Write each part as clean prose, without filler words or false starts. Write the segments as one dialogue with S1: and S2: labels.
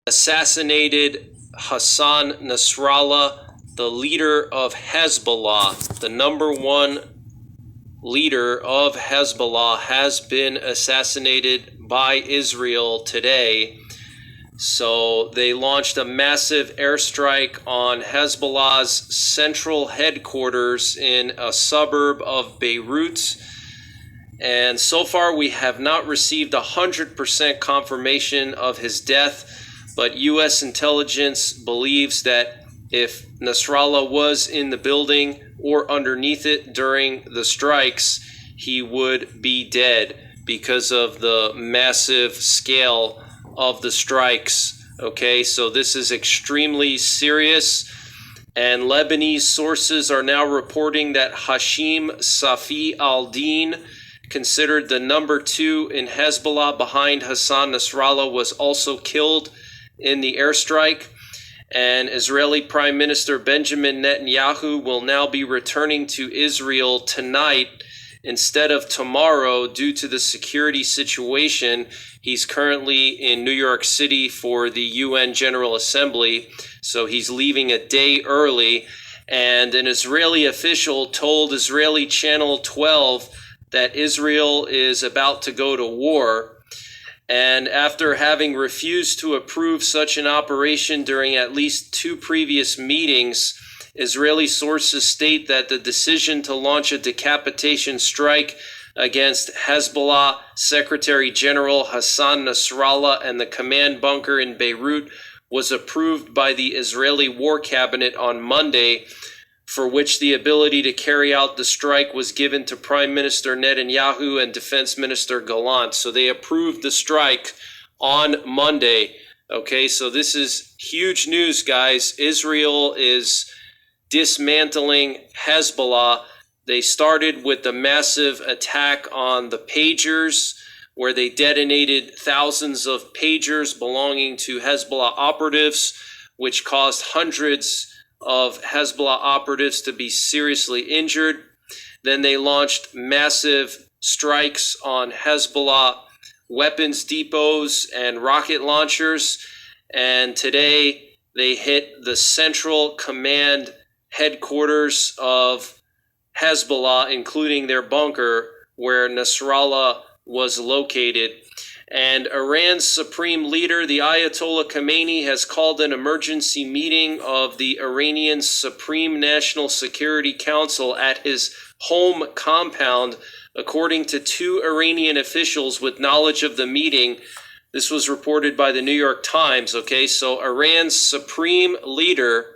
S1: assassinated Hassan Nasrallah, the leader of Hezbollah. The number one leader of Hezbollah has been assassinated by Israel today. So they launched a massive airstrike on Hezbollah's central headquarters in a suburb of Beirut. And so far we have not received 100% confirmation of his death, but U.S. intelligence believes that if Nasrallah was in the building or underneath it during the strikes, he would be dead because of the massive scale of the strikes. Okay, so this is extremely serious, and Lebanese sources are now reporting that Hashim Safi al-Din, considered the number 2 in Hezbollah behind Hassan Nasrallah, was also killed in the airstrike. And Israeli Prime Minister Benjamin Netanyahu will now be returning to Israel tonight instead of tomorrow due to the security situation. He's currently in New York City for the UN General Assembly, so he's leaving a day early. And an Israeli official told Israeli Channel 12 that Israel is about to go to war. And after having refused to approve such an operation during at least 2 previous meetings, Israeli sources state that the decision to launch a decapitation strike against Hezbollah Secretary General Hassan Nasrallah and the command bunker in Beirut was approved by the Israeli War Cabinet on Monday, for which the ability to carry out the strike was given to Prime Minister Netanyahu and Defense Minister Gallant. So they approved the strike on Monday. Okay, so this is huge news, guys. Israel is dismantling Hezbollah. They started with the massive attack on the pagers, where they detonated thousands of pagers belonging to Hezbollah operatives, which caused hundreds of Hezbollah operatives to be seriously injured. Then they launched massive strikes on Hezbollah weapons depots and rocket launchers. And today they hit the central command headquarters of Hezbollah, including their bunker where Nasrallah was located. And Iran's supreme leader, the Ayatollah Khamenei, has called an emergency meeting of the Iranian Supreme National Security Council at his home compound, according to 2 Iranian officials with knowledge of the meeting. This was reported by the New York Times. Okay, so Iran's supreme leader,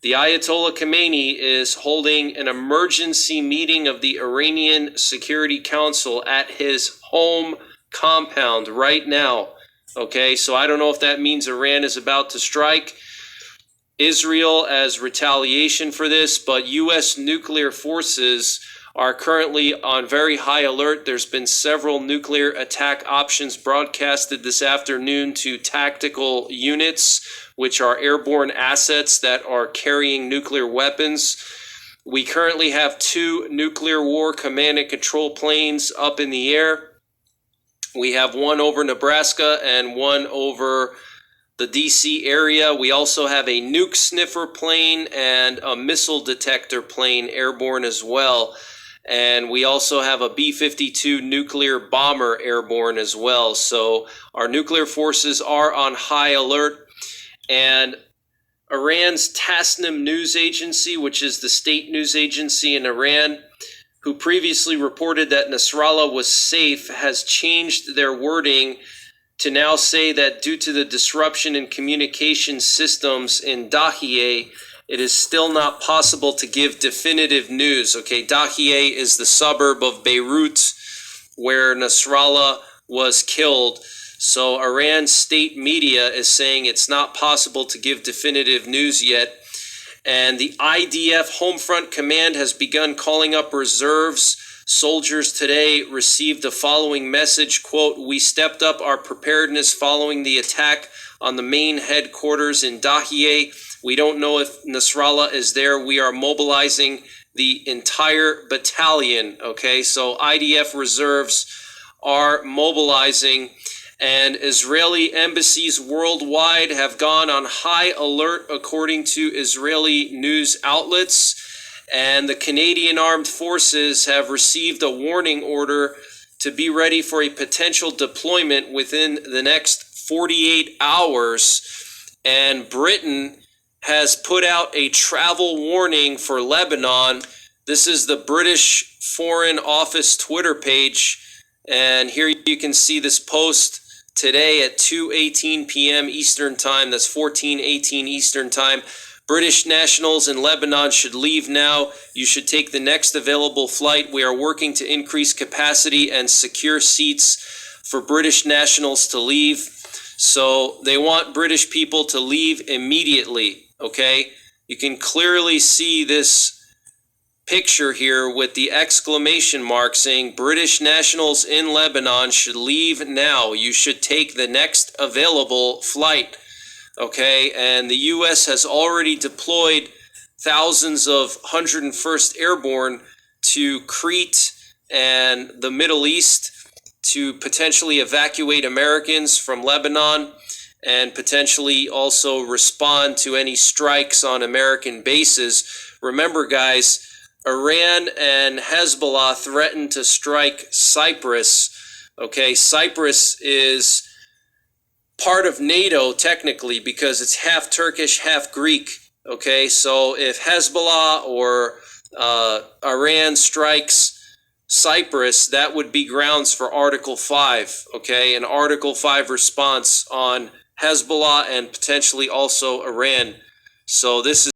S1: the Ayatollah Khamenei, is holding an emergency meeting of the Iranian Security Council at his home compound right now. Okay, so I don't know if that means Iran is about to strike Israel as retaliation for this, but U.S. nuclear forces are currently on very high alert. There's been several nuclear attack options broadcasted this afternoon to tactical units, which are airborne assets that are carrying nuclear weapons. We currently have 2 nuclear war command and control planes up in the air. We have one over Nebraska and one over the D.C. area. We also have a nuke sniffer plane and a missile detector plane airborne as well. And we also have a B-52 nuclear bomber airborne as well. So our nuclear forces are on high alert. And Iran's Tasnim news agency, which is the state news agency in Iran, who previously reported that Nasrallah was safe, has changed their wording to now say that due to the disruption in communication systems in Dahieh, it is still not possible to give definitive news. Okay, Dahieh is the suburb of Beirut where Nasrallah was killed. So Iran's state media is saying it's not possible to give definitive news yet. And the IDF Homefront Command has begun calling up reserves. Soldiers today received the following message, quote, "We stepped up our preparedness following the attack on the main headquarters in Dahieh. We don't know if Nasrallah is there. We are mobilizing the entire battalion." Okay, so IDF reserves are mobilizing. and Israeli embassies worldwide have gone on high alert, according to Israeli news outlets. And the Canadian Armed Forces have received a warning order to be ready for a potential deployment within the next 48 hours. And Britain has put out a travel warning for Lebanon. This is the British Foreign Office Twitter page. And here you can see this post today at 2:18 p.m. Eastern Time. That's 14:18 Eastern Time. British nationals in Lebanon should leave now. You should take the next available flight. We are working to increase capacity and secure seats for British nationals to leave. So they want British people to leave immediately, okay? You can clearly see this picture here with the exclamation mark saying British nationals in Lebanon should leave now. You should take the next available flight. Okay, and the U.S. has already deployed thousands of 101st Airborne to Crete and the Middle East to potentially evacuate Americans from Lebanon and potentially also respond to any strikes on American bases. Remember, guys, Iran and Hezbollah threatened to strike Cyprus. Okay, Cyprus is part of NATO technically because it's half Turkish, half Greek. Okay, so if Hezbollah or Iran strikes Cyprus, that would be grounds for Article 5. Okay, an Article 5 response on Hezbollah and potentially also Iran. So this